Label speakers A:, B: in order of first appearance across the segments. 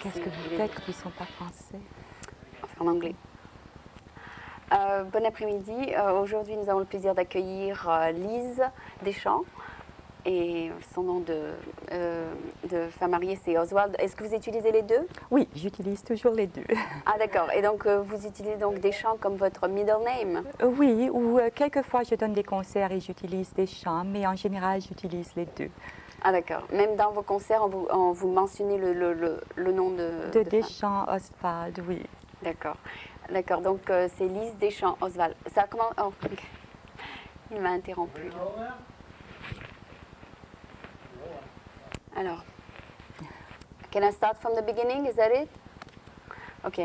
A: Qu'est-ce que vous faites qui ne sont pas français?
B: Enfin, en anglais. Bon après-midi. Aujourd'hui, nous avons le plaisir d'accueillir Lise Deschamps. Et son nom de femme mariée, c'est Oswald. Est-ce que vous utilisez les deux?
A: Oui, j'utilise toujours les deux.
B: Ah d'accord. Et donc, vous utilisez donc Deschamps comme votre middle name?
A: Oui, ou quelquefois je donne des concerts et j'utilise Deschamps, mais en général, j'utilise les deux.
B: Ah d'accord. Même dans vos concerts, on vous mentionnez le nom
A: De Deschamps, Oswald, oui.
B: D'accord. D'accord. Donc, c'est Lise Deschamps, Oswald. Ça comment... Oh, il m'a interrompu. Alors, can I start from the beginning? Is that it? Ok.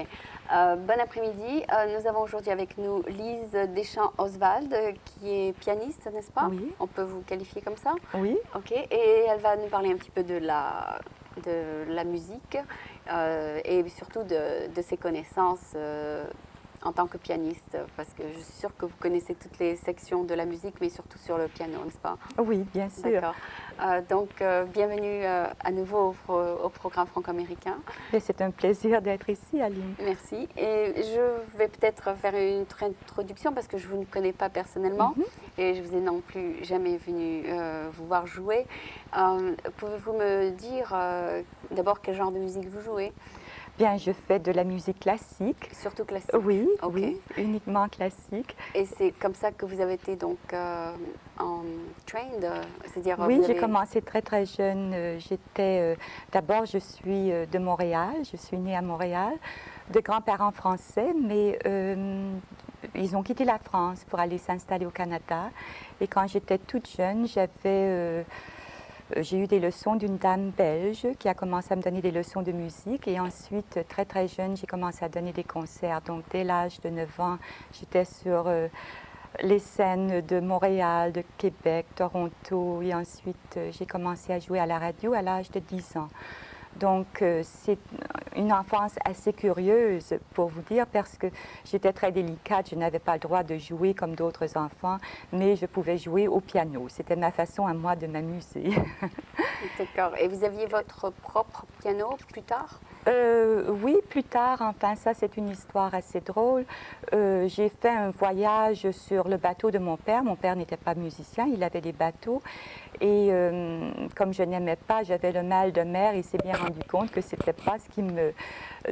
B: Bon après-midi. Nous avons aujourd'hui avec nous Lise Deschamps-Oswald, qui est pianiste, n'est-ce pas?
A: Oui.
B: On peut vous qualifier comme ça?
A: Oui.
B: Ok. Et elle va nous parler un petit peu de la musique et surtout de ses connaissances en tant que pianiste, parce que je suis sûre que vous connaissez toutes les sections de la musique, mais surtout sur le piano, n'est-ce pas?
A: Oui, bien sûr.
B: D'accord. Donc, bienvenue à nouveau au programme franco-américain.
A: C'est un plaisir d'être ici, Aline.
B: Merci. Et je vais peut-être faire une introduction parce que je ne vous connais pas personnellement et je vous ai non plus jamais venu vous voir jouer. Pouvez-vous me dire d'abord quel genre de musique vous jouez?
A: Bien, je fais de la musique classique.
B: Surtout classique?
A: Oui,
B: Ok.
A: oui, uniquement classique.
B: Et c'est comme ça que vous avez été donc en trained, c'est-à-dire
A: Oui, j'ai commencé très très jeune. D'abord, je suis de Montréal, je suis née à Montréal, de grands-parents français, mais ils ont quitté la France pour aller s'installer au Canada. Et quand j'étais toute jeune, j'ai eu des leçons d'une dame belge qui a commencé à me donner des leçons de musique. Et ensuite, très très jeune, j'ai commencé à donner des concerts. Donc, dès l'âge de 9 ans, j'étais sur les scènes de Montréal, de Québec, Toronto. Et ensuite, j'ai commencé à jouer à la radio à l'âge de 10 ans. Donc, c'est une enfance assez curieuse, pour vous dire, parce que j'étais très délicate. Je n'avais pas le droit de jouer comme d'autres enfants, mais je pouvais jouer au piano. C'était ma façon à moi de m'amuser.
B: D'accord. Et vous aviez votre propre piano plus tard?
A: Oui, plus tard, enfin, ça c'est une histoire assez drôle. J'ai fait un voyage sur le bateau de mon père. Mon père n'était pas musicien, il avait des bateaux. Et comme je n'aimais pas, j'avais le mal de mer, il s'est bien rendu compte que ce n'était pas ce qui me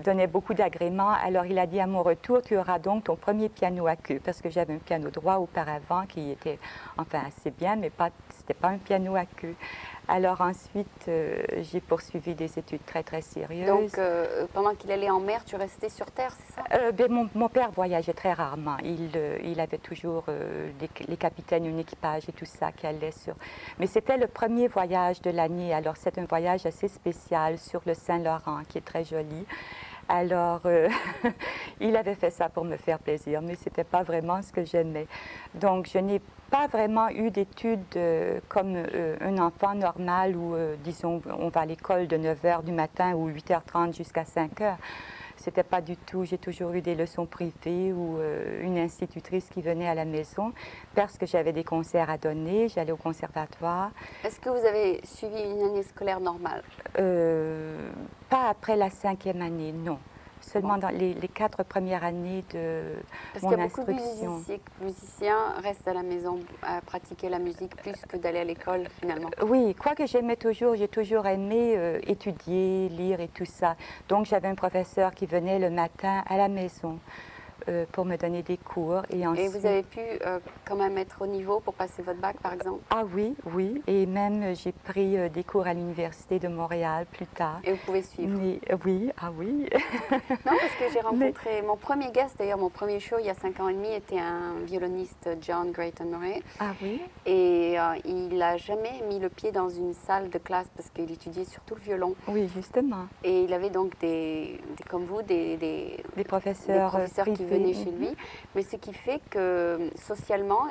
A: donnait beaucoup d'agrément. Alors il a dit à mon retour, tu auras donc ton premier piano à queue, parce que j'avais un piano droit auparavant qui était enfin assez bien, mais ce n'était pas un piano à queue. Alors ensuite, j'ai poursuivi des études très, très sérieuses.
B: Donc, pendant qu'il allait en mer, tu restais sur terre, c'est ça?
A: Mon père voyageait très rarement. Il avait toujours les capitaines, un équipage et tout ça qui allait sur... Mais c'était le premier voyage de l'année. Alors, c'est un voyage assez spécial sur le Saint-Laurent, qui est très joli. Alors, il avait fait ça pour me faire plaisir, mais ce n'était pas vraiment ce que j'aimais. Donc, je n'ai pas vraiment eu d'études comme un enfant normal où, disons, on va à l'école de 9 h du matin ou 8h30 jusqu'à 5 h. C'était pas du tout. J'ai toujours eu des leçons privées ou une institutrice qui venait à la maison parce que j'avais des concerts à donner. J'allais au conservatoire.
B: Est-ce que vous avez suivi une année scolaire normale?
A: Pas après la 5e année, non. Seulement dans les 4 premières années de mon instruction.
B: Parce qu'il y a beaucoup de musiciens restent à la maison à pratiquer la musique plus que d'aller à l'école finalement.
A: Oui, quoique j'ai toujours aimé étudier, lire et tout ça. Donc j'avais un professeur qui venait le matin à la maison pour me donner des cours.
B: Et vous avez pu quand même être au niveau pour passer votre bac, par exemple?
A: Ah oui, oui. Et même j'ai pris des cours à l'Université de Montréal plus tard.
B: Et vous pouvez suivre?
A: Mais, oui, ah oui.
B: Non, parce que j'ai rencontré mon premier guest, d'ailleurs mon premier show il y a 5 ans et demi, était un violoniste, John Grayton Murray.
A: Ah oui?
B: Et il n'a jamais mis le pied dans une salle de classe parce qu'il étudiait surtout le violon.
A: Oui, justement.
B: Et il avait donc comme vous, des
A: professeurs
B: qui venez chez lui, mais ce qui fait que socialement,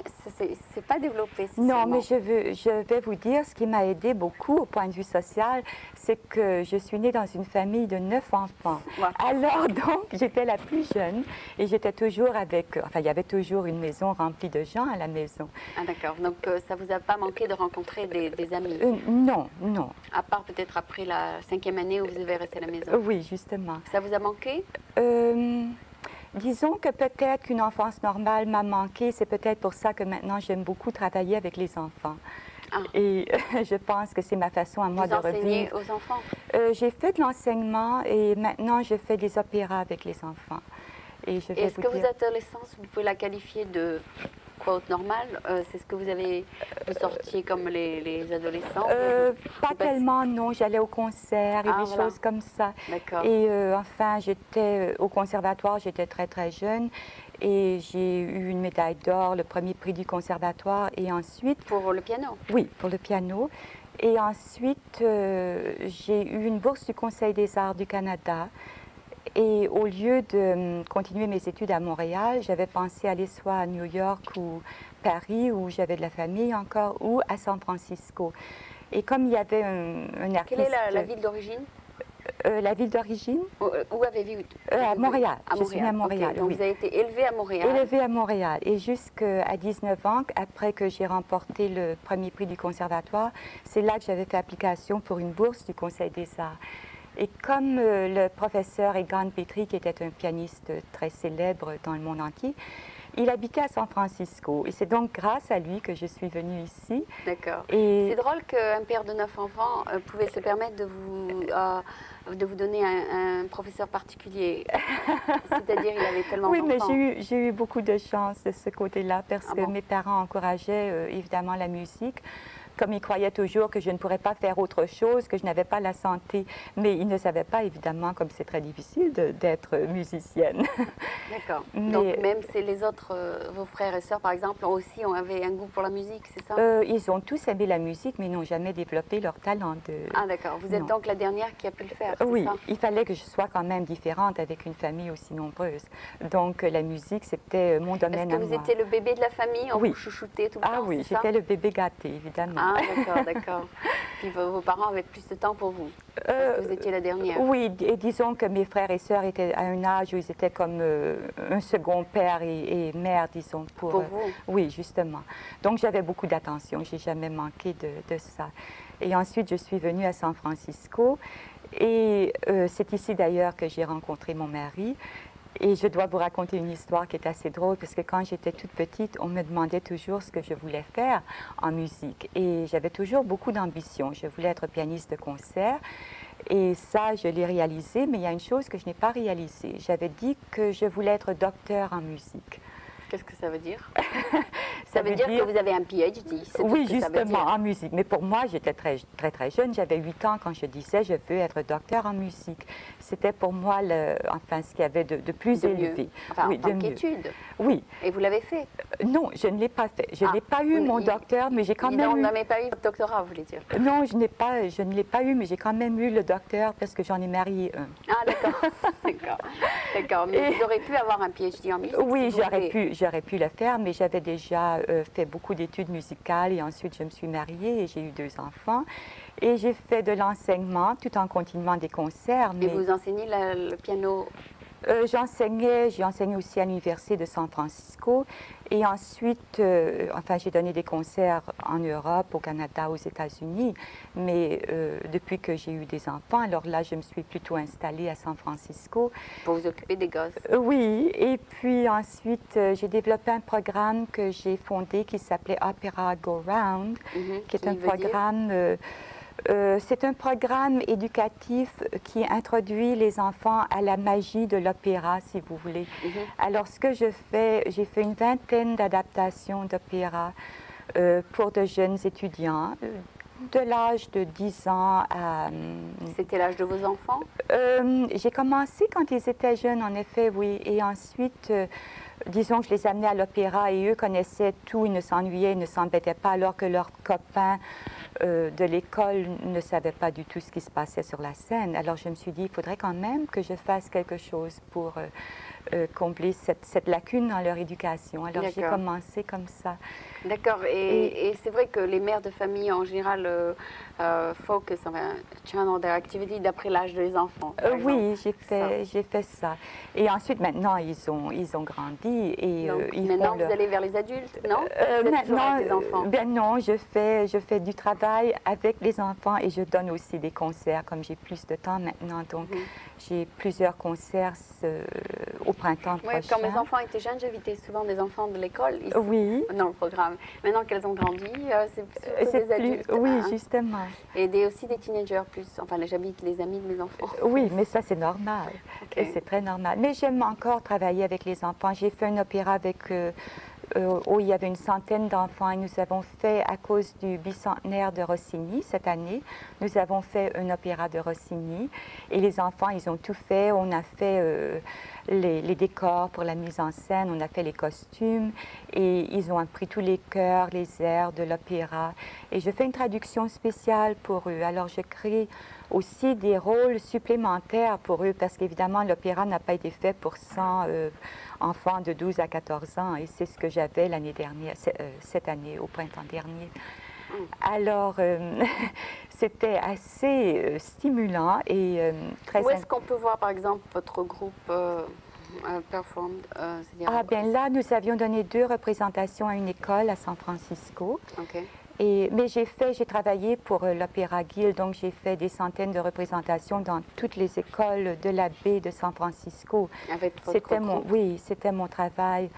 B: c'est pas développé socialement.
A: Non, mais je vais vous dire, ce qui m'a aidé beaucoup au point de vue social, c'est que je suis née dans une famille de 9 enfants.
B: Wow.
A: Alors donc, j'étais la plus jeune et j'étais toujours avec, enfin, il y avait toujours une maison remplie de gens à la maison.
B: Ah d'accord, donc ça vous a pas manqué de rencontrer des amis?
A: Non, non.
B: À part peut-être après la 5e année où vous avez resté à la maison.
A: Oui, justement.
B: Ça vous a manqué?
A: Disons que peut-être qu'une enfance normale m'a manqué. C'est peut-être pour ça que maintenant j'aime beaucoup travailler avec les enfants.
B: Ah.
A: Et je pense que c'est ma façon à moi
B: Vous
A: de
B: enseignez
A: revivre.
B: aux enfants?
A: J'ai fait de l'enseignement et maintenant je fais des opéras avec les enfants. Et je vais
B: Est-ce que
A: dire...
B: votre adolescence, vous pouvez la qualifier de quote normale? C'est ce que vous avez, vous sortiez comme les adolescents?
A: Pas tellement, non. J'allais au concert et
B: Ah,
A: des
B: voilà.
A: choses comme ça.
B: D'accord.
A: Et enfin, j'étais au conservatoire, j'étais très très jeune. Et j'ai eu une médaille d'or, le premier prix du conservatoire. Et ensuite...
B: Pour le piano?
A: Oui, pour le piano. Et ensuite, j'ai eu une bourse du Conseil des arts du Canada. Et au lieu de continuer mes études à Montréal, j'avais pensé aller soit à New York ou Paris, où j'avais de la famille encore, ou à San Francisco. Et comme il y avait un artiste...
B: Quelle est la ville d'origine?
A: La ville d'origine?
B: Où avez-vous...
A: À Montréal.
B: À
A: Je suis née à Montréal,
B: Okay. Donc
A: oui.
B: vous avez été élevée à Montréal?
A: Élevée à Montréal. Et jusqu'à 19 ans, après que j'ai remporté le premier prix du conservatoire, c'est là que j'avais fait application pour une bourse du Conseil des arts. Et comme le professeur Egan Petrie, qui était un pianiste très célèbre dans le monde entier, il habitait à San Francisco. Et c'est donc grâce à lui que je suis venue ici.
B: D'accord.
A: Et...
B: C'est drôle qu'un père de 9 enfants pouvait se permettre de vous donner un professeur particulier. C'est-à-dire, il avait tellement
A: Oui,
B: d'enfants.
A: mais j'ai eu beaucoup de chance de ce côté-là parce que
B: bon?
A: mes parents encourageaient évidemment la musique. Comme ils croyaient toujours que je ne pourrais pas faire autre chose, que je n'avais pas la santé. Mais ils ne savaient pas, évidemment, comme c'est très difficile d'être musicienne.
B: D'accord.
A: Mais...
B: Donc même les autres, vos frères et sœurs, par exemple, aussi avaient un goût pour la musique, c'est ça?
A: Ils ont tous aimé la musique, mais n'ont jamais développé leur talent.
B: Ah d'accord. Vous êtes donc la dernière qui a pu le faire, c'est
A: oui,
B: ça?
A: Il fallait que je sois quand même différente avec une famille aussi nombreuse. Donc la musique, c'était mon domaine à moi.
B: Est-ce que vous étiez le bébé de la famille? On
A: oui.
B: vous chouchoutait tout le temps?
A: Ah oui, j'étais le bébé gâté, évidemment.
B: Ah d'accord, d'accord. Puis vos parents avaient plus de temps pour vous, parce que vous étiez la dernière.
A: Oui, et disons que mes frères et sœurs étaient à un âge où ils étaient comme un second père et mère, disons.
B: Pour vous?
A: Oui, justement. Donc j'avais beaucoup d'attention, j'ai jamais manqué de ça. Et ensuite, je suis venue à San Francisco. Et c'est ici d'ailleurs que j'ai rencontré mon mari. Et je dois vous raconter une histoire qui est assez drôle parce que quand j'étais toute petite, on me demandait toujours ce que je voulais faire en musique. Et j'avais toujours beaucoup d'ambition. Je voulais être pianiste de concert. Et ça, je l'ai réalisé, mais il y a une chose que je n'ai pas réalisée. J'avais dit que je voulais être docteur en musique.
B: Qu'est-ce que ça veut dire? Ça veut dire que vous avez un PhD.
A: Oui, justement, en musique. Mais pour moi, j'étais très, très, très jeune. J'avais 8 ans quand je disais je veux être docteur en musique. C'était pour moi enfin, ce qu'il y avait de plus élevé.
B: Enfin,
A: oui,
B: en tant qu'étude.
A: Oui.
B: Et vous l'avez fait?
A: Non, je ne l'ai pas fait. Je n'ai pas eu mon docteur, mais j'ai quand même
B: vous
A: eu...
B: n'avez pas eu votre doctorat, vous voulez dire?
A: Non, je ne l'ai pas eu, mais j'ai quand même eu le docteur parce que j'en ai marié un.
B: Ah, d'accord. D'accord. Mais vous aurez pu avoir un PhD en musique?
A: Oui, j'aurais pu le faire, mais j'avais déjà fait beaucoup d'études musicales et ensuite je me suis mariée et j'ai eu 2 enfants. Et j'ai fait de l'enseignement tout en continuant des concerts.
B: Et vous enseignez le piano?
A: J'ai enseigné aussi à l'Université de San Francisco et ensuite, enfin, j'ai donné des concerts en Europe, au Canada, aux États-Unis, mais depuis que j'ai eu des enfants, alors là, je me suis plutôt installée à San Francisco.
B: Pour vous occuper des gosses?
A: Oui, et puis ensuite, j'ai développé un programme que j'ai fondé qui s'appelait Opera Go Round, qui est un programme... c'est un programme éducatif qui introduit les enfants à la magie de l'opéra, si vous voulez. Alors, ce que je fais, j'ai fait une vingtaine d'adaptations d'opéra pour de jeunes étudiants, de l'âge de 10 ans à...
B: C'était l'âge de vos enfants?
A: J'ai commencé quand ils étaient jeunes, en effet, oui. Et ensuite... disons que je les amenais à l'opéra et eux connaissaient tout, ils ne s'ennuyaient, ils ne s'embêtaient pas, alors que leurs copains de l'école ne savaient pas du tout ce qui se passait sur la scène. Alors je me suis dit, il faudrait quand même que je fasse quelque chose pour combler cette lacune dans leur éducation. Alors j'ai
B: D'accord.
A: commencé comme ça.
B: D'accord. Et c'est vrai que les mères de famille, en général, focus on a channel their activity d'après l'âge des enfants. par exemple.
A: Oui, j'ai fait ça. Et ensuite, maintenant, ils ont grandi et
B: Donc,
A: ils
B: maintenant,
A: font
B: vous allez vers les adultes, non? Vous êtes toujours
A: maintenant,
B: avec les enfants.
A: ben non, je fais du travail avec les enfants et je donne aussi des concerts, comme j'ai plus de temps maintenant. Donc, j'ai plusieurs concerts au printemps
B: Oui,
A: prochain.
B: quand mes enfants étaient jeunes, j'invitais souvent des enfants de l'école ici,
A: Oui.
B: dans le programme. Maintenant qu'elles ont grandi, c'est surtout
A: C'est
B: des adultes.
A: oui,
B: hein.
A: justement.
B: Et aussi des teenagers plus. Enfin, j'habite les amis de mes enfants.
A: Oui, mais ça, c'est normal.
B: Ok.
A: Et c'est très normal. Mais j'aime encore travailler avec les enfants. J'ai fait un opéra avec, où il y avait une centaine d'enfants et nous avons fait, à cause du bicentenaire de Rossini cette année, nous avons fait un opéra de Rossini. Et les enfants, ils ont tout fait. On a fait les décors pour la mise en scène, on a fait les costumes et ils ont appris tous les chœurs, les airs de l'opéra. Et je fais une traduction spéciale pour eux. Alors je crée aussi des rôles supplémentaires pour eux parce qu'évidemment l'opéra n'a pas été fait pour 100 enfants de 12 à 14 ans et c'est ce que j'avais l'année dernière, cette année, au printemps dernier. Alors, c'était assez stimulant et très...
B: Où est-ce qu'on peut voir, par exemple, votre groupe performed c'est-à-dire-
A: Ah bien là, nous avions donné 2 représentations à une école à San Francisco.
B: Ok.
A: Mais j'ai travaillé pour l'Opéra Guild, donc j'ai fait des centaines de représentations dans toutes les écoles de la baie de San Francisco.
B: Avec votre groupe.
A: Oui, c'était mon travail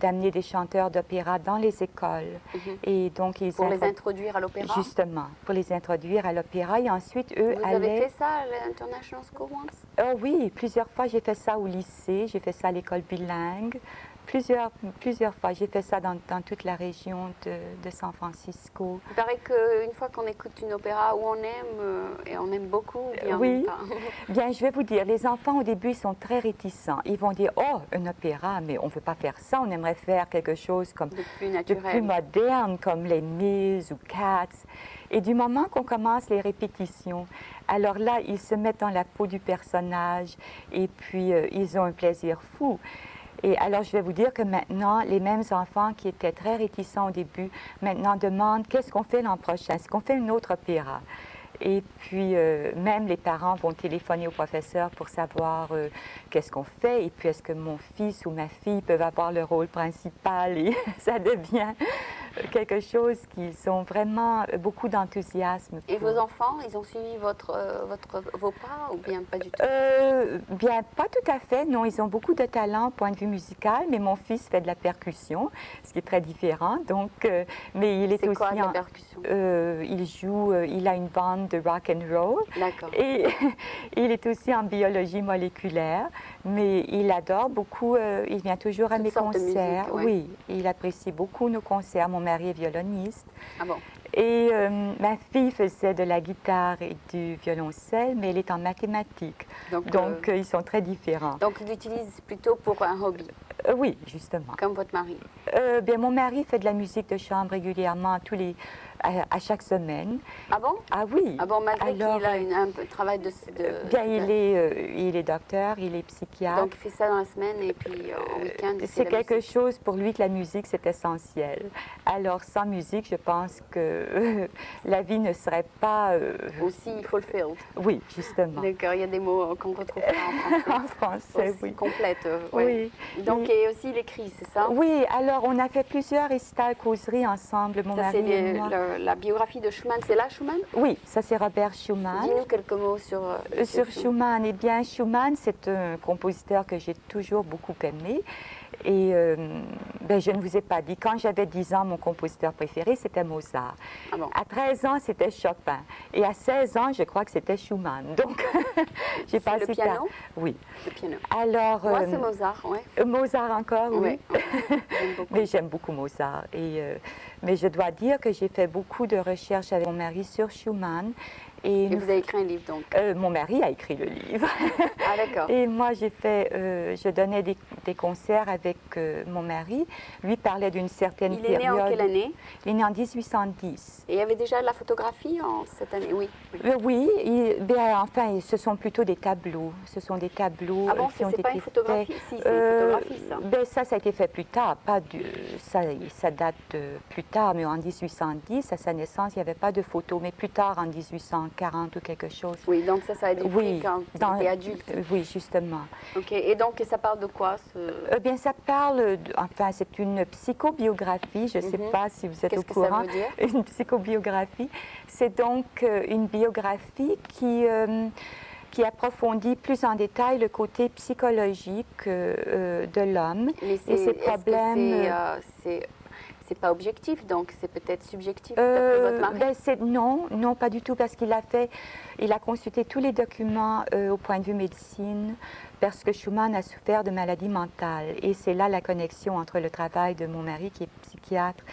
A: d'amener des chanteurs d'opéra dans les écoles. Et donc ils
B: Pour les introduire à l'opéra.
A: Justement, pour les introduire à l'opéra. Et ensuite, eux
B: Vous avez fait ça à l'International School once?
A: Oh oui, plusieurs fois. J'ai fait ça au lycée, j'ai fait ça à l'école bilingue. Plusieurs fois. J'ai fait ça dans toute la région de San Francisco.
B: Il paraît qu'une fois qu'on écoute une opéra où on aime, et on aime beaucoup, bien on
A: Oui.
B: n'aime pas.
A: Bien, je vais vous dire, les enfants au début, ils sont très réticents. Ils vont dire, oh, un opéra, mais on ne veut pas faire ça. On aimerait faire quelque chose comme
B: De plus
A: de
B: naturel.
A: plus moderne, comme les Mills ou Cats. Et du moment qu'on commence les répétitions, alors là, ils se mettent dans la peau du personnage et puis ils ont un plaisir fou. Et alors, je vais vous dire que maintenant, les mêmes enfants qui étaient très réticents au début, maintenant demandent qu'est-ce qu'on fait l'an prochain? Est-ce qu'on fait une autre opéra? Et puis, même les parents vont téléphoner au professeur pour savoir qu'est-ce qu'on fait. Et puis, est-ce que mon fils ou ma fille peuvent avoir le rôle principal? Et ça devient quelque chose qu'ils ont vraiment beaucoup d'enthousiasme
B: Et
A: pour.
B: vos enfants, ils ont suivi vos pas ou bien pas du tout?
A: Bien, pas tout à fait. Non, ils ont beaucoup de talent au point de vue musical, mais mon fils fait de la percussion, ce qui est très différent. Donc, mais il est
B: C'est
A: aussi
B: quoi la percussion?
A: il joue, il a une bande de rock and roll.
B: D'accord.
A: Et il est aussi en biologie moléculaire, mais il adore beaucoup, il vient toujours à
B: Toutes
A: mes
B: sortes de
A: concerts.
B: musique, ouais.
A: Oui, il apprécie beaucoup nos concerts. Mon mari est violoniste.
B: Ah bon?
A: Et ma fille faisait de la guitare et du violoncelle, mais elle est en mathématiques. Donc ils sont très différents.
B: Donc, ils l'utilisent plutôt pour un hobby,
A: Oui, justement.
B: comme votre mari.
A: Bien, mon mari fait de la musique de chambre régulièrement à chaque semaine.
B: Ah bon?
A: Ah oui.
B: Ah bon, malgré
A: Alors,
B: qu'il a un peu de travail de
A: bien, il est docteur, il est psychiatre.
B: Donc, il fait ça dans la semaine et puis en week-end, il fait
A: C'est
B: la
A: quelque
B: musique.
A: chose pour lui que la musique, c'est essentiel. Alors, sans musique, je pense que la vie ne serait pas...
B: Aussi, il faut le faire.
A: Oui, justement.
B: D'accord, il y a des mots qu'on retrouve pas en français.
A: En français,
B: Aussi
A: oui.
B: complète, ouais.
A: Oui.
B: Donc, et aussi il écrit, c'est ça?
A: Oui, alors on a fait plusieurs récitals causeries ensemble, mon
B: Ça,
A: mari
B: c'est
A: et moi.
B: la biographie de Schumann. C'est là, Schumann?
A: Oui, ça c'est Robert Schumann.
B: Dis-nous quelques mots sur
A: Sur Schumann, eh bien, Schumann, c'est un compositeur que j'ai toujours beaucoup aimé. Et ben, je ne vous ai pas dit, quand j'avais 10 ans, mon compositeur préféré, c'était Mozart.
B: Ah bon?
A: À 13 ans, c'était Chopin. Et à 16 ans, je crois que c'était Schumann. Donc, j'ai
B: C'est
A: passé...
B: le piano?
A: Oui.
B: Le piano.
A: Alors...
B: Moi, c'est Mozart, ouais.
A: Mozart encore, oui.
B: Ouais, j'aime beaucoup.
A: Mais j'aime beaucoup Mozart. Mais je dois dire que j'ai fait beaucoup de recherches avec mon mari sur Schumann.
B: Et vous avez écrit un livre donc?
A: Mon mari a écrit le livre.
B: Ah d'accord.
A: Et moi, je donnais des concerts avec mon mari. Lui parlait d'une certaine
B: Il est né en quelle année?
A: Il est né en 1810.
B: Et il y avait déjà de la photographie en cette année? Oui.
A: Oui, enfin, ce sont plutôt des tableaux. Ce sont des tableaux
B: Ah bon,
A: qui ont
B: c'est
A: été
B: pas une photographie?
A: faits.
B: Si, c'est une photographie, ça.
A: Ça a été fait plus tard. Ça date plus tard, mais en 1810, à sa naissance, il n'y avait pas de photos. Mais plus tard, en 1840 ou quelque chose.
B: Oui, donc ça a été pris quand il était adulte.
A: Oui, justement.
B: Ok, et donc ça parle de quoi
A: Bien, ça parle, enfin, c'est une psychobiographie. Je ne sais pas si vous êtes au courant.
B: Qu'est-ce que ça veut dire?
A: Une psychobiographie. C'est donc une biographie qui approfondit plus en détail le côté psychologique de l'homme et ses problèmes.
B: C'est pas objectif, donc c'est peut-être subjectif d'après votre mari?
A: Non, pas du tout, parce il a consulté tous les documents au point de vue médecine, parce que Schumann a souffert de maladies mentales. Et c'est là la connexion entre le travail de mon mari, qui est psychiatre,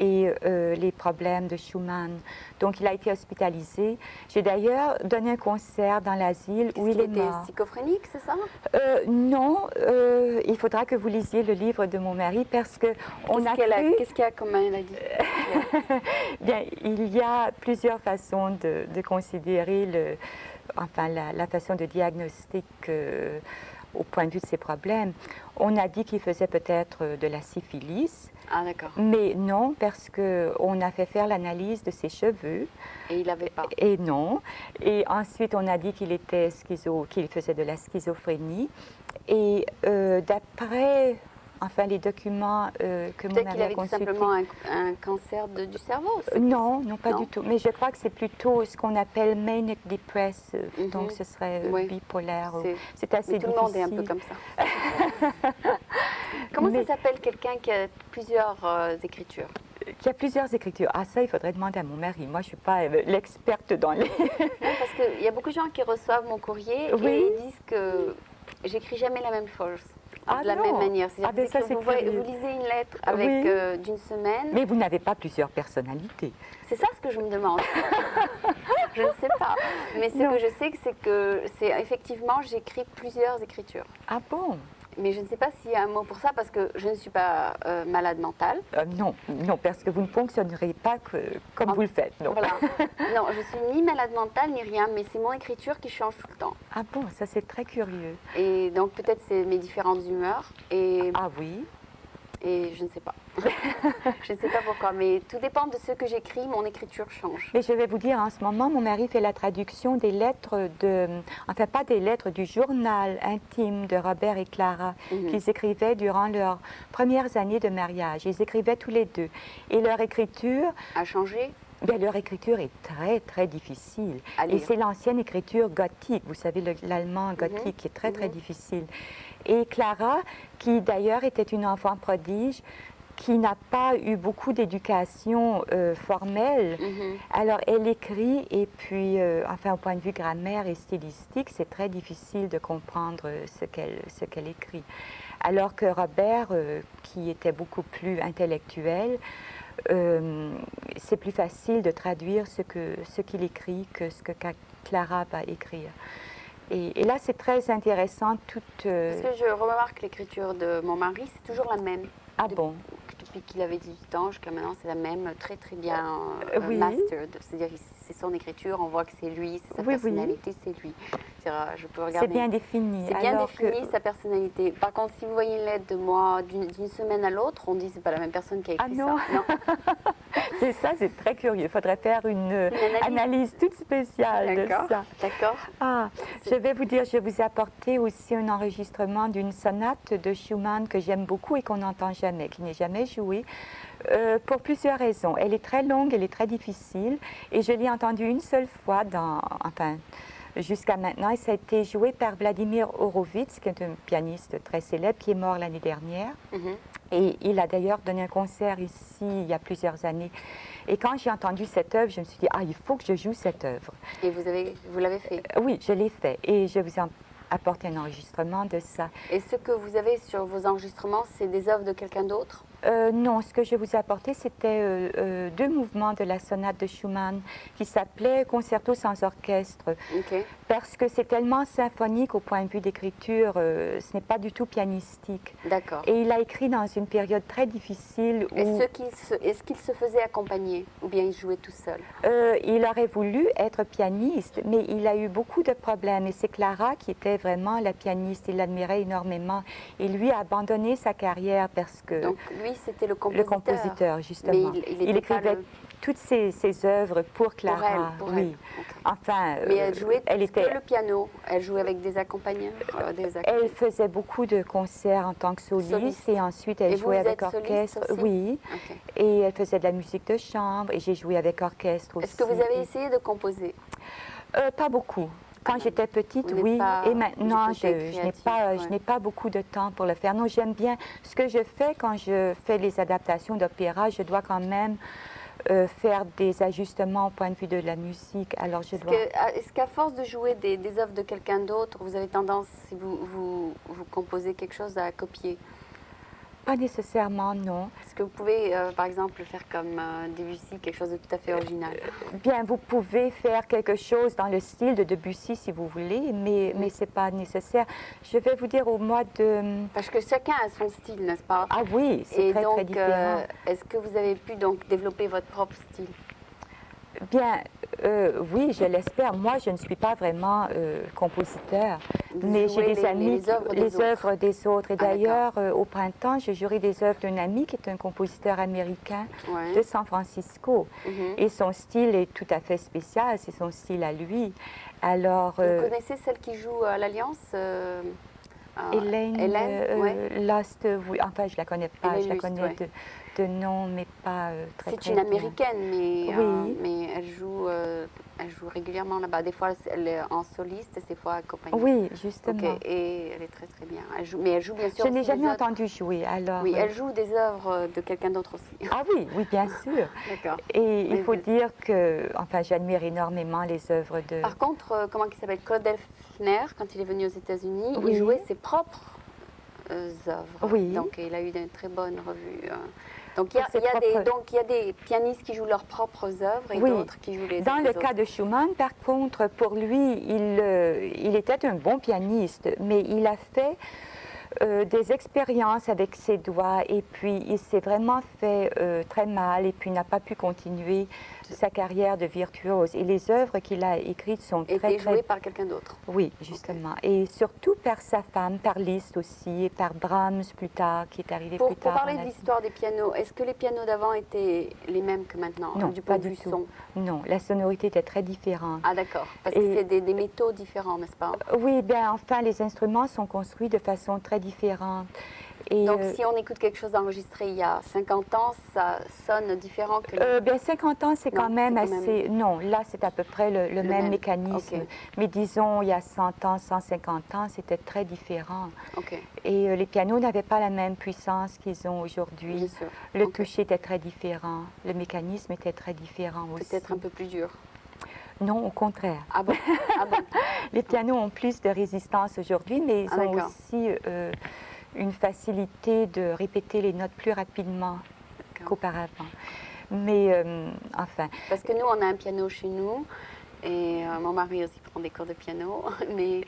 A: et les problèmes de Schumann. Donc, il a été hospitalisé. J'ai d'ailleurs donné un concert dans l'asile où il est mort.
B: Il était scystophrénique, c'est ça?
A: Non, il faudra que vous lisiez le livre de mon mari parce que
B: Qu'est-ce qu'il y a comme maladie?
A: Bien, il y a plusieurs façons de considérer la façon de diagnostic au point de vue de ses problèmes. On a dit qu'il faisait peut-être de la syphilis.
B: Ah, d'accord.
A: Mais non, parce qu'on a fait faire l'analyse de ses cheveux.
B: Et il n'avait pas.
A: Et non. Et ensuite, on a dit qu'il faisait de la schizophrénie. Et d'après les documents que mon mari a consultés...
B: Peut-être qu'il avait tout simplement un cancer du cerveau?
A: Non, pas du tout. Mais je crois que c'est plutôt ce qu'on appelle manic depressive. Donc, ce serait bipolaire. C'est assez difficile.
B: Tout le monde est un peu comme ça. Comment ça s'appelle quelqu'un qui a plusieurs écritures?
A: Qui a plusieurs écritures. Ah, ça, il faudrait demander à mon mari. Moi, je ne suis pas l'experte dans les...
B: Non, parce qu'il y a beaucoup de gens qui reçoivent mon courrier et ils disent que j'écris jamais la même chose. De la même manière. Vous lisez une lettre avec d'une semaine.
A: Mais vous n'avez pas plusieurs personnalités.
B: C'est ça ce que je me demande. Je ne sais pas. Mais ce que je sais, c'est effectivement, j'écris plusieurs écritures.
A: Ah bon?
B: Mais je ne sais pas s'il y a un mot pour ça parce que je ne suis pas malade mentale.
A: Non, parce que vous ne fonctionnerez pas comme vous le faites. Non.
B: Voilà. Non, je suis ni malade mentale ni rien, mais c'est mon écriture qui change tout le temps.
A: Ah bon, ça c'est très curieux.
B: Et donc peut-être c'est mes différentes humeurs.
A: Ah oui.
B: Et je ne sais pas. Je ne sais pas pourquoi, mais tout dépend de ce que j'écris, mon écriture change.
A: Mais je vais vous dire, en ce moment, mon mari fait la traduction des lettres pas des lettres, du journal intime de Robert et Clara, qu'ils écrivaient durant leurs premières années de mariage. Ils écrivaient tous les deux. Et leur écriture...
B: A changé?
A: Bien, leur écriture est très, très difficile. Et c'est l'ancienne écriture gothique, vous savez, l'allemand gothique, qui est très, très difficile. Et Clara, qui d'ailleurs était une enfant prodige, qui n'a pas eu beaucoup d'éducation formelle, alors elle écrit, et puis, au point de vue grammaire et stylistique, c'est très difficile de comprendre ce qu'elle écrit. Alors que Robert, qui était beaucoup plus intellectuel, c'est plus facile de traduire ce qu'il écrit que ce que Clara va écrire. Et là, c'est très intéressant.
B: Parce que je remarque l'écriture de mon mari, c'est toujours la même.
A: Ah bon?
B: Depuis qu'il avait 18 ans jusqu'à maintenant, c'est la même, très très bien mastered. C'est-à-dire, c'est son écriture, on voit que c'est lui, c'est sa personnalité, c'est lui. Je peux regarder.
A: C'est bien défini.
B: C'est bien défini, sa personnalité. Par contre, si vous voyez une lettre de moi d'une semaine à l'autre, on dit que c'est pas la même personne qui a écrit ça. Non.
A: C'est ça, c'est très curieux. Il faudrait faire une analyse toute spéciale de ça.
B: D'accord.
A: Ah, je vais vous dire, je vous ai apporté aussi un enregistrement d'une sonate de Schumann que j'aime beaucoup et qu'on n'entend jamais, qui n'est jamais jouée, pour plusieurs raisons. Elle est très longue, elle est très difficile, et je l'ai entendue une seule fois jusqu'à maintenant, et ça a été joué par Vladimir Horowitz, qui est un pianiste très célèbre, qui est mort l'année dernière. Et il a d'ailleurs donné un concert ici il y a plusieurs années. Et quand j'ai entendu cette œuvre, je me suis dit, il faut que je joue cette œuvre.
B: Et vous l'avez fait?
A: Oui, je l'ai fait. Et je vous ai apporté un enregistrement de ça.
B: Et ce que vous avez sur vos enregistrements, c'est des œuvres de quelqu'un d'autre?
A: Non, ce que je vous ai apporté, c'était deux mouvements de la sonate de Schumann qui s'appelait Concerto sans orchestre.
B: Ok.
A: Parce que c'est tellement symphonique au point de vue d'écriture, ce n'est pas du tout pianistique.
B: D'accord.
A: Et il a écrit dans une période très difficile où
B: Est-ce qu'il se faisait accompagner ou bien il jouait tout seul?
A: il aurait voulu être pianiste, mais il a eu beaucoup de problèmes. Et c'est Clara qui était vraiment la pianiste. Il l'admirait énormément. Et lui a abandonné sa carrière parce que...
B: Donc lui, c'était le
A: Le compositeur, justement.
B: Mais il était pas
A: écrivait
B: le-
A: toutes ses œuvres pour Clara.
B: pour
A: oui.
B: elle. Ok.
A: Enfin,
B: Mais elle jouait
A: elle
B: que
A: était...
B: le piano. Elle jouait avec des accompagnants.
A: Elle faisait beaucoup de concerts en tant que soliste,
B: Soliste.
A: et ensuite elle
B: Et vous,
A: jouait
B: vous
A: avec
B: êtes soliste
A: orchestre.
B: aussi?
A: Oui,
B: Ok.
A: et elle faisait de la musique de chambre et j'ai joué avec orchestre aussi.
B: Est-ce que vous avez essayé de composer?
A: Pas beaucoup. Quand j'étais petite,
B: Vous n'êtes
A: oui,
B: pas
A: et maintenant
B: du côté
A: je n'ai
B: créatif,
A: pas,
B: ouais.
A: je n'ai pas beaucoup de temps pour le faire. Non, j'aime bien ce que je fais quand je fais les adaptations d'opéra. Je dois quand même faire des ajustements au point de vue de la musique. Alors je dois.
B: Est-ce qu'à force de jouer des œuvres de quelqu'un d'autre, vous avez tendance, si vous composez quelque chose, à copier?
A: Pas nécessairement, non.
B: Est-ce que vous pouvez, par exemple, faire comme Debussy, quelque chose de tout à fait original?
A: Bien, vous pouvez faire quelque chose dans le style de Debussy si vous voulez, mais ce n'est pas nécessaire. Je vais vous dire au mois de...
B: Parce que chacun a son style, n'est-ce pas?
A: Ah oui, c'est
B: Et
A: très,
B: donc,
A: très différent.
B: est-ce que vous avez pu donc développer votre propre style?
A: Bien, oui, je l'espère. Moi, je ne suis pas vraiment compositeur,
B: Vous
A: mais j'ai
B: jouez
A: des amis,
B: les œuvres des
A: les
B: autres.
A: œuvres des autres. Et
B: Ah,
A: d'ailleurs, au printemps, je jouerai des œuvres d'un ami qui est un compositeur américain
B: Ouais.
A: de San Francisco.
B: Mhm.
A: Et son style est tout à fait spécial, c'est son style à lui. Alors,
B: Vous connaissez celle qui joue à l'Alliance
A: Hélène,
B: ouais.
A: Lost, oui, enfin, je la connais pas,
B: Hélène
A: je la
B: Lust,
A: connais
B: ouais.
A: de nom, mais pas très,
B: C'est
A: très
B: une
A: bien.
B: américaine,
A: Oui.
B: mais elle joue régulièrement là-bas. Des fois, elle est en soliste, et des fois accompagnée.
A: Oui,
B: Ok,
A: justement.
B: et elle est très très bien. Mais elle joue bien sûr.
A: Je n'ai
B: aussi des
A: jamais
B: œuvres-
A: entendu jouer, alors...
B: Oui, elle joue des œuvres de quelqu'un d'autre aussi.
A: Ah oui, oui, bien sûr.
B: D'accord.
A: Et il
B: Mais
A: faut
B: je-
A: dire que, enfin, j'admire énormément les œuvres de...
B: Par contre, comment il s'appelle? Claude Elfner, quand il est venu aux États-Unis,
A: Oui.
B: il jouait ses propres œuvres.
A: Oui.
B: Donc il a eu de très bonnes revues. Donc il y a,
A: Ses
B: il y a des,
A: propres-
B: donc il y a des pianistes qui jouent leurs propres œuvres et
A: Oui.
B: d'autres qui jouent les
A: Dans
B: œuvres
A: le
B: des
A: cas
B: autres.
A: de Schumann, par contre, pour lui, il était un bon pianiste, mais il a fait des expériences avec ses doigts et puis il s'est vraiment fait très mal et puis n'a pas pu continuer sa carrière de virtuose. Et les œuvres qu'il a écrites sont très,
B: Étaient
A: très...
B: joués par quelqu'un d'autre.
A: Oui, justement. Et surtout par sa femme, par Liszt aussi, et par Brahms plus tard, qui est arrivé
B: Pour
A: plus tard.
B: parler
A: dans
B: de
A: la vie.
B: l'histoire des pianos, est-ce que les pianos d'avant étaient les mêmes que maintenant,
A: Non,
B: du point
A: pas
B: de
A: du
B: vue
A: tout.
B: son?
A: Non, la sonorité était très différente.
B: Ah d'accord, parce que
A: Et-
B: c'est des métaux différents, n'est-ce pas?
A: Oui, bien, enfin, les instruments sont construits de façon très différente. Et,
B: Donc si on écoute quelque chose enregistré il y a 50 ans, ça sonne différent que...
A: bien, 50 ans, c'est quand
B: Non,
A: même
B: c'est quand
A: assez... Non, là, c'est à peu près le même
B: même.
A: mécanisme.
B: Ok.
A: Mais disons, il y a 100 ans, 150 ans, c'était très différent.
B: Ok,
A: Et les pianos n'avaient pas la même puissance qu'ils ont aujourd'hui.
B: bien sûr.
A: Le
B: Ok.
A: toucher était très différent. Le mécanisme était très différent aussi.
B: Peut-être un peu plus dur.
A: Non, au contraire.
B: Ah bon? Ah bon?
A: Les pianos ont plus de résistance aujourd'hui, mais ils
B: Ah,
A: ont
B: d'accord.
A: aussi une facilité de répéter les notes plus rapidement
B: D'accord.
A: qu'auparavant. Mais enfin,
B: Parce que nous, on a un piano chez nous. Et mon mari aussi prend des cours de piano, mais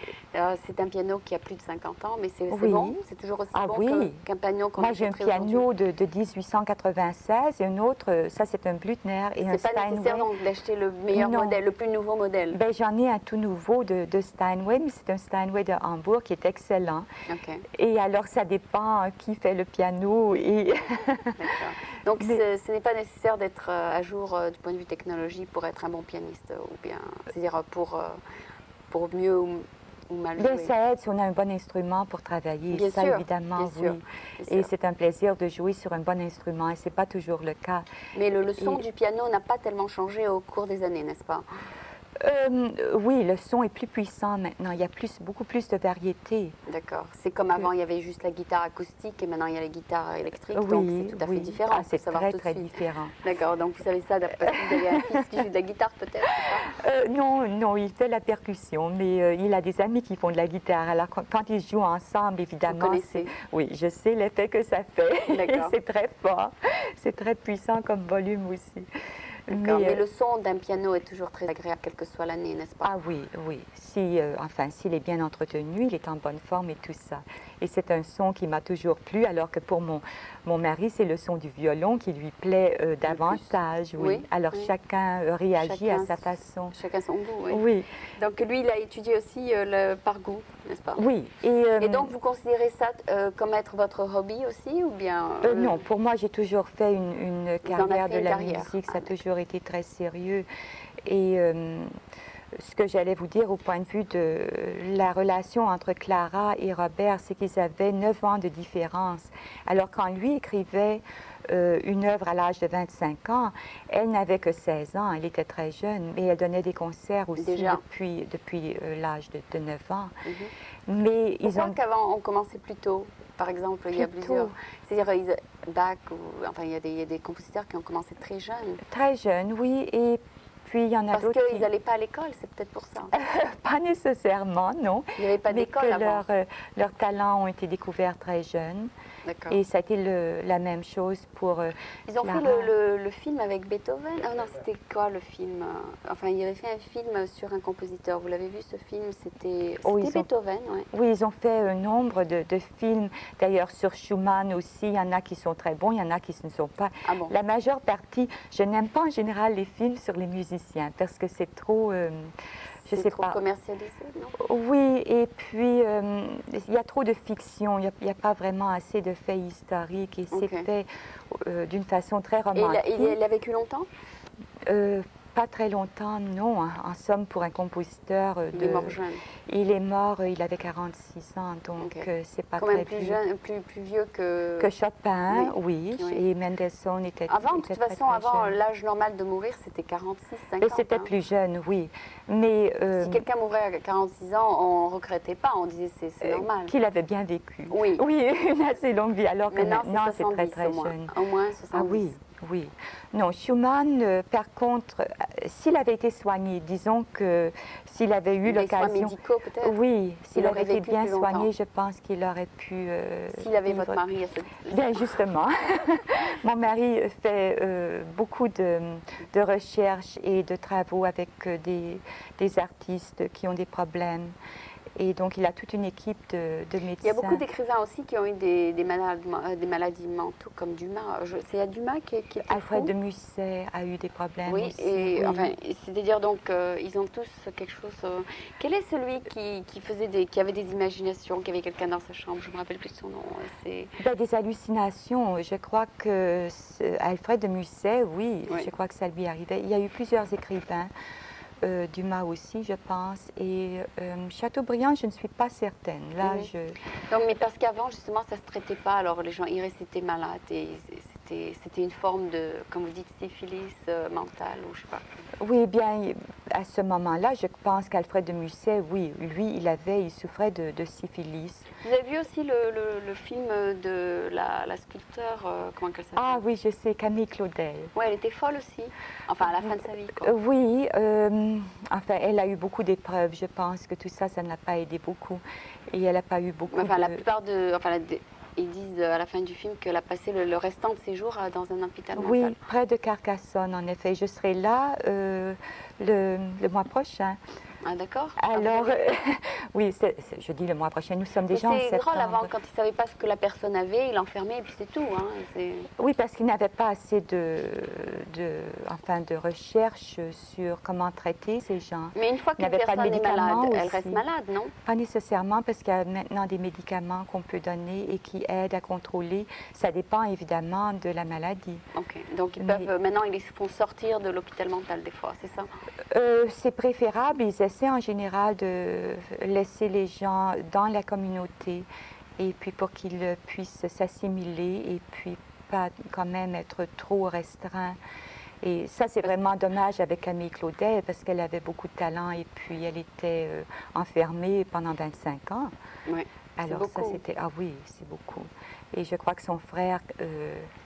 B: c'est un piano qui a plus de 50 ans, mais c'est
A: Oui.
B: bon, c'est toujours aussi
A: Ah
B: bon
A: oui.
B: qu'un piano qu'on
A: moi j'ai un
B: achèterait aujourd'hui.
A: piano de 1896 et un autre, ça c'est un Blüthner et un
B: C'est pas nécessaire
A: Steinway.
B: donc d'acheter le meilleur
A: Non.
B: modèle, le plus nouveau modèle.
A: Ben, j'en ai un tout nouveau de Steinway, mais c'est un Steinway de Hambourg qui est excellent.
B: Ok,
A: Et alors ça dépend qui fait le piano et
B: d'accord. Donc
A: Mais-
B: ce n'est pas nécessaire d'être à jour du point de vue technologie pour être un bon pianiste, ou bien, c'est-à-dire pour mieux ou mal
A: ben,
B: jouer.
A: ça aide si on a un bon instrument pour travailler.
B: Bien
A: ça
B: sûr,
A: évidemment,
B: bien sûr,
A: oui.
B: bien
A: Et
B: sûr.
A: c'est un plaisir de jouer sur un bon instrument et c'est pas toujours le cas.
B: Mais le son
A: Et-
B: du piano n'a pas tellement changé au cours des années, n'est-ce pas?
A: Oui, le son est plus puissant maintenant. Il y a beaucoup plus de variété.
B: D'accord. C'est comme avant, il y avait juste la guitare acoustique et maintenant il y a la guitare électrique, donc
A: Oui,
B: c'est tout à fait
A: oui.
B: différent.
A: Ah,
B: On peut
A: c'est
B: savoir
A: très,
B: tout de
A: très
B: suite.
A: différent.
B: D'accord, donc vous savez ça parce que vous avez un fils qui joue de la guitare peut-être, c'est ça?
A: Non, non, il fait la percussion, mais il a des amis qui font de la guitare. Alors, quand ils jouent ensemble, évidemment,
B: connaissez.
A: oui, je sais l'effet que ça fait.
B: D'accord.
A: C'est très fort. C'est très puissant comme volume aussi.
B: D'accord, mais le son d'un piano est toujours très agréable, quelle que soit l'année, n'est-ce pas?
A: Ah oui, oui. Si, enfin, s'il est bien entretenu, il est en bonne forme et tout ça. Et c'est un son qui m'a toujours plu, alors que pour mon mari, c'est le son du violon qui lui plaît davantage. Oui.
B: Oui,
A: Alors
B: oui.
A: chacun réagit à
B: Chacun
A: sa façon.
B: Chacun son goût, oui.
A: Oui,
B: Donc lui, il a étudié aussi par goût, n'est-ce pas?
A: oui.
B: Et donc vous considérez ça comme être votre hobby aussi ou bien
A: Non, pour moi, j'ai toujours fait une carrière
B: fait
A: de
B: une
A: la
B: carrière.
A: musique. Ça a
B: Ah,
A: toujours été très sérieux. Et ce que j'allais vous dire au point de vue de la relation entre Clara et Robert, c'est qu'ils avaient 9 ans de différence. Alors quand lui écrivait une œuvre à l'âge de 25 ans, elle n'avait que 16 ans, elle était très jeune, mais elle donnait des concerts aussi
B: Déjà.
A: depuis l'âge de 9 ans.
B: mhm.
A: Mais ils
B: Pourquoi
A: ont...
B: qu'avant on commençait plus tôt? Par exemple, il y a
A: Plus
B: plusieurs.
A: tôt.
B: C'est-à-dire Bach ou enfin il y a des compositeurs qui ont commencé très jeunes.
A: Très jeunes, oui, et puis il y en a
B: Parce
A: d'autres
B: qu'ils n'allaient pas à l'école, c'est peut-être pour ça.
A: Pas nécessairement, non.
B: Il n'y avait pas
A: Mais
B: d'école
A: que
B: avant.
A: leurs talents ont été découverts très jeunes.
B: D'accord.
A: Et ça a été la même chose pour
B: Ils ont fait
A: Clara.
B: le film avec Beethoven. Ah non, c'était quoi le film? Enfin, il avait fait un film sur un compositeur. Vous l'avez vu ce film? C'était
A: Oh, ils ont-
B: Beethoven, ouais.
A: Oui, ils ont fait un nombre de films. D'ailleurs, sur Schumann aussi, il y en a qui sont très bons, il y en a qui ne sont pas.
B: Ah bon?
A: La majeure partie, je n'aime pas en général les films sur les musiciens parce que c'est trop... je
B: C'est
A: sais
B: trop
A: pas.
B: commercialisé, non?
A: Oui, et puis il y a trop de fiction, il n'y a pas vraiment assez de faits historiques et c'est
B: Ok.
A: fait d'une façon très
B: Et
A: romantique.
B: il a vécu longtemps?
A: Pas très longtemps, non. En somme, pour un compositeur,
B: Il est mort jeune.
A: il est mort, il avait 46 ans, donc
B: Ok.
A: c'est pas
B: Quand
A: très
B: même plus
A: vieux.
B: jeune, plus vieux que...
A: Que Chopin, oui,
B: Oui.
A: et Mendelssohn était
B: Avant, de
A: était
B: toute
A: très,
B: façon,
A: très
B: avant,
A: jeune.
B: l'âge normal de mourir, c'était 46,
A: Et
B: 50.
A: c'était
B: hein.
A: plus jeune, oui. Mais
B: Si quelqu'un mourait à 46 ans, on ne regrettait pas, on disait c'est normal.
A: qu'il avait bien vécu.
B: Oui.
A: Oui, une assez longue vie, alors que
B: Maintenant,
A: maintenant
B: c'est
A: c'est très
B: 70
A: très
B: au moins.
A: jeune.
B: Au moins 70.
A: Ah oui, oui. Non, Schumann, par contre, s'il avait été soigné, disons que s'il avait eu
B: Des soins
A: l'occasion...
B: médicaux peut-être.
A: Oui, s'il
B: Il
A: avait
B: aurait
A: été
B: vécu
A: bien
B: plus longtemps.
A: soigné, je pense qu'il aurait pu...
B: S'il avait
A: vivre-
B: votre mari à cette...
A: Bien, justement. Mon mari fait beaucoup de recherches et de travaux avec des artistes qui ont des problèmes. Et donc, il a toute une équipe de médecins.
B: Il y a beaucoup d'écrivains aussi qui ont eu des maladies mentaux comme Dumas. C'est à Dumas qui était
A: Alfred
B: fou.
A: de Musset a eu des problèmes
B: Oui,
A: aussi.
B: et
A: oui.
B: enfin, c'est-à-dire donc ils ont tous quelque chose. Quel est celui qui avait des imaginations, qui avait quelqu'un dans sa chambre? Je me rappelle plus son nom. C'est
A: Ben, des hallucinations. Je crois que Alfred de Musset, oui,
B: Oui.
A: je crois que ça lui arrivait. Il y a eu plusieurs écrivains, Dumas aussi, je pense, et Chateaubriand, je ne suis pas certaine. Là,
B: Mhm.
A: je...
B: donc, mais parce qu'avant justement ça se traitait pas. Alors les gens ils restaient malades et c'était une forme de, comme vous dites, syphilis mentale ou je sais pas.
A: Oui, bien, à ce moment-là, je pense qu'Alfred de Musset, oui, lui, il souffrait de syphilis.
B: Vous avez vu aussi le film de la sculpteur, comment elle s'appelle?
A: Ah oui, je sais, Camille Claudel.
B: Oui, elle était folle aussi. Enfin, à la fin de sa vie, quoi.
A: Oui, enfin, elle a eu beaucoup d'épreuves. Je pense que tout ça, ça ne l'a pas aidé beaucoup. Et elle n'a pas eu beaucoup
B: Enfin,
A: de...
B: la plupart de... Enfin, ils disent à la fin du film qu'elle a passé le restant de ses jours dans un hôpital
A: Oui,
B: mental.
A: près de Carcassonne, en effet. Je serai là le mois prochain.
B: Ah, d'accord.
A: Alors, oui, je dis le mois prochain, nous sommes déjà en
B: C'est
A: septembre.
B: drôle, avant, quand il ne savait pas ce que la personne avait, il l'enfermait et puis c'est tout. Hein.
A: Oui, parce qu'il n'avait pas assez de recherche sur comment traiter ces gens.
B: Mais une fois
A: Il n'y
B: qu'une
A: avait pas de
B: personne est malade,
A: médicaments
B: elle
A: aussi.
B: reste malade, non?
A: Pas nécessairement, parce qu'il y a maintenant des médicaments qu'on peut donner et qui aident à contrôler. Ça dépend évidemment de la maladie.
B: Ok. Donc ils
A: Mais-
B: peuvent, maintenant, ils les font sortir de l'hôpital mental des fois, c'est ça?
A: C'est préférable. Ils essaient en général de laisser les gens dans la communauté et puis pour qu'ils puissent s'assimiler et puis pas quand même être trop restreints. Et ça, c'est vraiment dommage avec Camille Claudel parce qu'elle avait beaucoup de talent et puis elle était enfermée pendant 25 ans.
B: Ouais,
A: Alors ça, c'était... Ah oui, c'est beaucoup. Et je crois que son frère,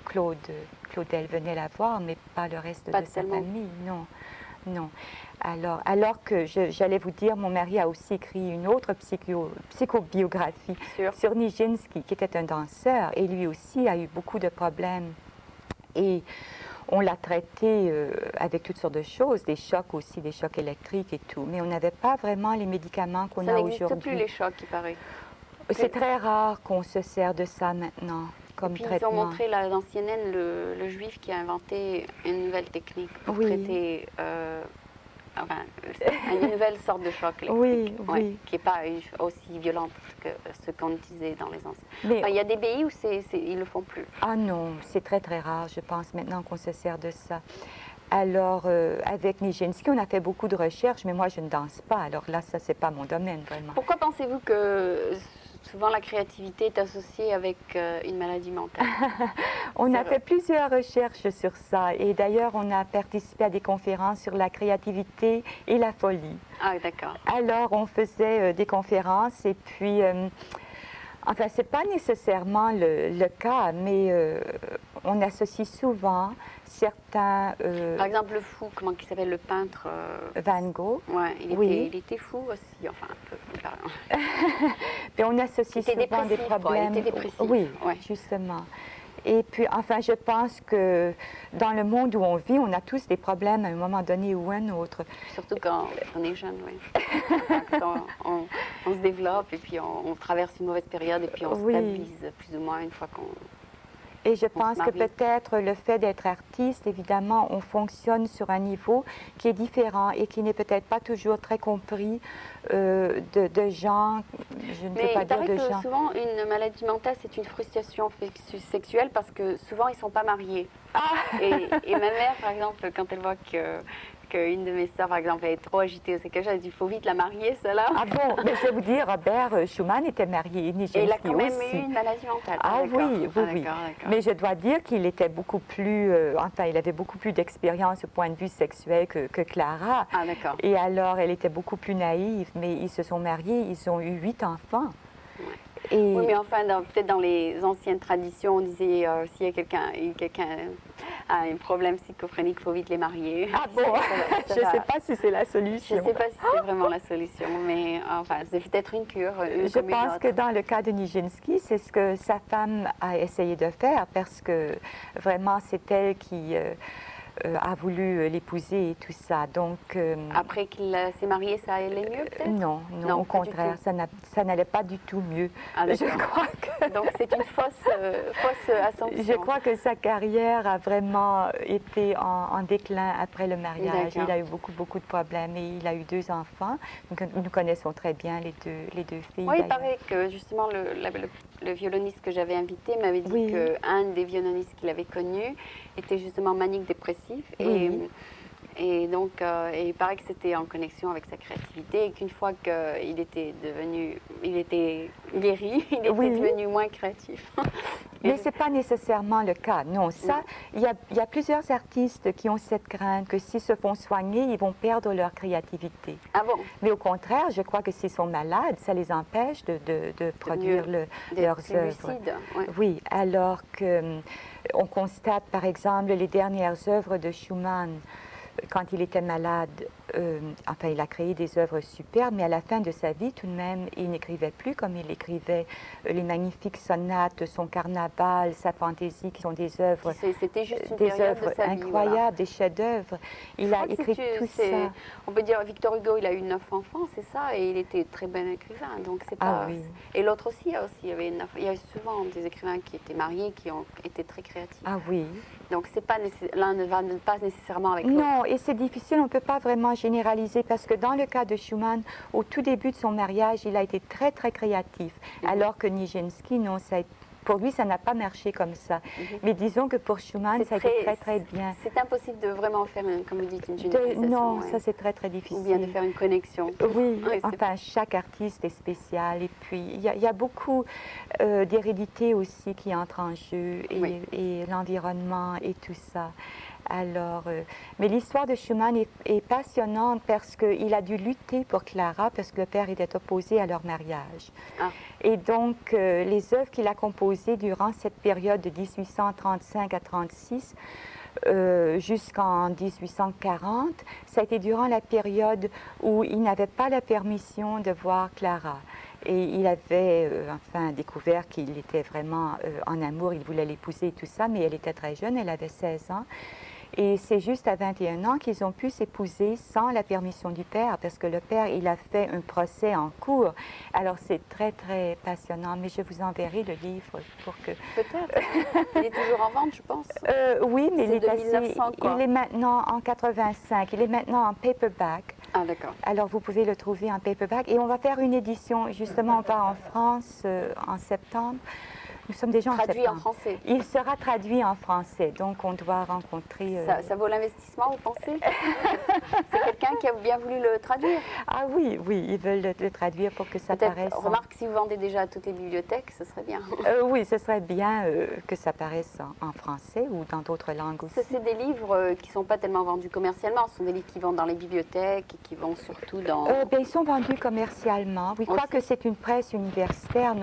A: Claudel, venait la voir, mais pas le reste de sa famille. Non, non. Alors que j'allais vous dire, mon mari a aussi écrit une autre psychobiographie sur Nijinsky, qui était un danseur, et lui aussi a eu beaucoup de problèmes. Et on l'a traité avec toutes sortes de choses, des chocs aussi, des chocs électriques et tout, mais on n'avait pas vraiment les médicaments qu'on a aujourd'hui.
B: Ça n'existe plus les chocs, il paraît.
A: C'est très rare qu'on se sert de ça maintenant comme traitement.
B: Ils ont montré dans CNN le juif qui a inventé une nouvelle technique pour traiter une nouvelle sorte de choc électrique, qui n'est pas aussi violente que ce qu'on utilisait dans les anciens. Mais il y a des pays où ils ne le font plus.
A: Ah non, c'est très très rare, je pense, maintenant qu'on se sert de ça. Alors, avec Nijinsky, on a fait beaucoup de recherches, mais moi, je ne danse pas. Alors là, ça, c'est pas mon domaine, vraiment.
B: Pourquoi pensez-vous que souvent la créativité est associée avec une maladie mentale?
A: On a fait plusieurs recherches sur ça. Et d'ailleurs, on a participé à des conférences sur la créativité et la folie.
B: Ah, d'accord.
A: Alors, on faisait des conférences et puis... enfin, ce n'est pas nécessairement le cas, mais on associe souvent certains...
B: Par exemple, le fou, comment il s'appelle, le peintre
A: Van Gogh.
B: Ouais, il était fou aussi, enfin un peu.
A: Puis on associe souvent des problèmes...
B: Il était dépressif.
A: Oui, justement. Et puis, enfin, je pense que dans le monde où on vit, on a tous des problèmes à un moment donné ou un autre.
B: Surtout quand on est jeune, oui. Quand on se développe et puis on traverse une mauvaise période et puis on se stabilise plus ou moins une fois qu'on...
A: Et je pense que peut-être le fait d'être artiste, évidemment, on fonctionne sur un niveau qui est différent et qui n'est peut-être pas toujours très compris de gens, je ne veux pas dire de gens.
B: Mais souvent, une maladie mentale, c'est une frustration sexuelle parce que souvent, ils ne sont pas mariés. Et ma mère, par exemple, quand elle voit qu'une de mes sœurs, par exemple, est trop agitée, c'est quelque chose, elle dit, il faut vite la marier, celle-là.
A: Ah bon, mais je vais vous dire, Robert Schumann était marié, Nijinsky aussi.
B: Et il a quand même eu une maladie mentale.
A: Ah oui. Mais je dois dire qu'il était beaucoup plus, enfin, il avait beaucoup plus d'expérience au point de vue sexuel que Clara.
B: Ah d'accord.
A: Et alors, elle était beaucoup plus naïve, mais ils se sont mariés, ils ont eu 8 enfants.
B: Oui, mais enfin, peut-être dans les anciennes traditions, on disait s'il y a quelqu'un a un problème schizophrénique, il faut vite les marier.
A: Ah bon, je ne sais pas si c'est la solution.
B: Je ne sais pas si c'est vraiment la solution, mais enfin, c'est peut-être une cure.
A: Je pense que dans le cas de Nijinsky, c'est ce que sa femme a essayé de faire parce que vraiment, c'est elle qui... a voulu l'épouser et tout ça. Donc,
B: après qu'il s'est marié, ça allait mieux peut-être?
A: Non, au contraire, ça n'allait pas du tout mieux.
B: Ah, je crois que... Donc c'est une fausse assumption.
A: Je crois que sa carrière a vraiment été en déclin après le mariage. Il a eu beaucoup de problèmes et il a eu 2 enfants. Donc, nous connaissons très bien les deux filles.
B: Oui, il paraît que justement le violoniste que j'avais invité m'avait dit qu'un des violonistes qu'il avait connu était justement manique dépressif. Et donc, il paraît que c'était en connexion avec sa créativité et qu'une fois qu'il était devenu, il était guéri, il était devenu moins créatif.
A: Mais ce n'est pas nécessairement le cas. Non, ça, il y a plusieurs artistes qui ont cette crainte que s'ils se font soigner, ils vont perdre leur créativité.
B: Ah bon?
A: Mais au contraire, je crois que s'ils sont malades, ça les empêche de produire leurs œuvres.
B: Lucide,
A: oui, alors qu'on constate, par exemple, les dernières œuvres de Schumann, quand il était malade, enfin, il a créé des œuvres superbes, mais à la fin de sa vie, tout de même, il n'écrivait plus comme il écrivait les magnifiques sonates, son carnaval, sa fantaisie, qui sont des œuvres,
B: c'était juste une période de sa vie,
A: incroyables, des chefs-d'œuvre. Il a écrit tout ça.
B: On peut dire, Victor Hugo, il a eu 9 enfants, c'est ça, et il était très bon écrivain. Donc c'est pas. Et l'autre aussi, il y a souvent des écrivains qui étaient mariés, qui ont été très créatifs.
A: Ah oui.
B: Donc c'est pas l'un ne va pas nécessairement avec l'autre.
A: Non, et c'est difficile, on ne peut pas vraiment généraliser parce que dans le cas de Schumann, au tout début de son mariage, il a été très très créatif, alors que Nijinsky, non, pour lui, ça n'a pas marché comme ça. Mais disons que pour Schumann, ça a été très très bien.
B: C'est impossible de vraiment faire, comme vous dites, une généralisation.
A: Non, ça c'est très très difficile.
B: Ou bien de faire une connexion.
A: Oui, enfin, chaque artiste est spécial. Et puis, il y a beaucoup d'hérédité aussi qui entre en jeu, et l'environnement et tout ça. Alors, mais l'histoire de Schumann est passionnante parce qu'il a dû lutter pour Clara parce que le père était opposé à leur mariage.
B: Ah.
A: Et donc, les œuvres qu'il a composées durant cette période de 1835 à 36 jusqu'en 1840, ça a été durant la période où il n'avait pas la permission de voir Clara. Et il avait enfin découvert qu'il était vraiment en amour, il voulait l'épouser et tout ça, mais elle était très jeune, elle avait 16 ans. Et c'est juste à 21 ans qu'ils ont pu s'épouser sans la permission du père, parce que le père, il a fait un procès en cours. Alors c'est très, très passionnant, mais je vous enverrai le livre pour que...
B: Peut-être. Il est toujours en vente, je pense.
A: Oui, mais
B: C'est de 1900, quoi.
A: il est maintenant en 85, il est maintenant en paperback.
B: Ah, d'accord.
A: Alors vous pouvez le trouver en paperback. Et on va faire une édition, justement, on va en France en septembre. Nous sommes déjà en septembre.
B: Traduit en français.
A: Il sera traduit en français, donc on doit rencontrer...
B: Ça vaut l'investissement, vous pensez? C'est quelqu'un qui a bien voulu le traduire?
A: Ah oui, oui, ils veulent le traduire pour que ça paraisse...
B: Remarque, si vous vendez déjà à toutes les bibliothèques, ce serait bien.
A: Oui, ce serait bien que ça paraisse en français ou dans d'autres langues aussi.
B: C'est des livres qui ne sont pas tellement vendus commercialement. Ce sont des livres qui vendent dans les bibliothèques et qui vont surtout dans...
A: Bien, ils sont vendus commercialement. Oui, je crois que c'est une presse universitaire,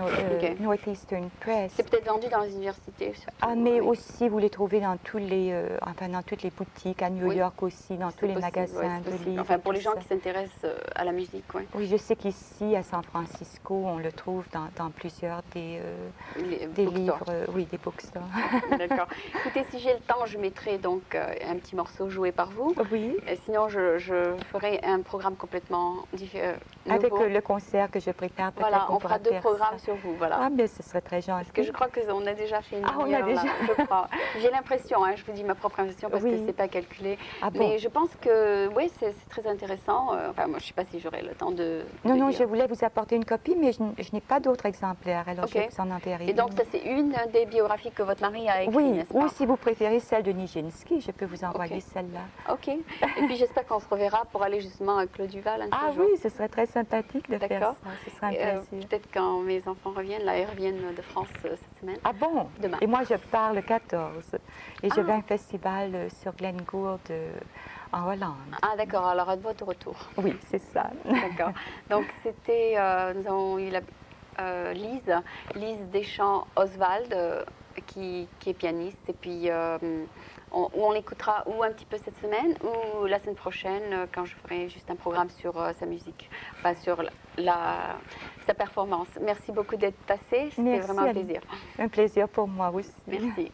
A: Northeastern Press.
B: C'est peut-être vendu dans les universités. Surtout.
A: Ah, mais
B: oui.
A: aussi, vous les trouvez dans tous les, enfin, dans toutes les boutiques, à New York aussi, dans tous les magasins de livres.
B: Enfin, pour les gens qui s'intéressent à la musique, oui.
A: Oui, je sais qu'ici, à San Francisco, on le trouve dans plusieurs des livres, oui, des bookstores.
B: D'accord. Écoutez, si j'ai le temps, je mettrai donc un petit morceau joué par vous.
A: Oui.
B: Sinon, je ferai un programme complètement différent.
A: Avec le concert que je prépare, peut-être
B: voilà, on
A: pourra
B: fera 2
A: faire
B: programmes
A: ça.
B: sur vous. Voilà.
A: Ah, mais ce serait très gentil.
B: Parce que je crois qu'on a déjà fait une
A: on a déjà.
B: là, je crois. J'ai l'impression, hein, je vous dis ma propre impression parce que c'est pas calculé.
A: Ah bon?
B: Mais je pense que oui, c'est très intéressant. Enfin, moi, je ne sais pas si j'aurai le temps de.
A: Non,
B: lire.
A: je voulais vous apporter une copie, mais je n'ai pas d'autres exemplaires. Alors
B: Ok.
A: je vous en enverrai.
B: Et donc, ça, c'est une des biographies que votre mari a écrites,
A: oui,
B: n'est-ce pas?
A: ou si vous préférez celle de Nijinsky, je peux vous envoyer celle-là.
B: Ok. Et puis, j'espère qu'on se reverra pour aller justement à Claude Duval un de ces
A: Ah
B: jours.
A: oui, ce serait très sympathique de faire
B: D'accord.
A: ça. Ce serait un plaisir.
B: Peut-être quand mes enfants reviennent, là, ils reviennent de France cette semaine.
A: Ah bon?
B: Demain.
A: Et moi, je pars le 14. Et je vais à
B: Ah.
A: un festival sur Glen Gould en Hollande.
B: Ah, d'accord. Alors, à votre retour.
A: Oui, c'est ça.
B: D'accord. Donc, c'était, nous avons eu Lise Deschamps-Oswald, qui est pianiste. Et puis, on l'écoutera ou un petit peu cette semaine ou la semaine prochaine, quand je ferai juste un programme sur sa musique, enfin, sur sa performance. Merci beaucoup d'être passé. C'était vraiment un plaisir.
A: Un plaisir pour moi aussi.
B: Merci.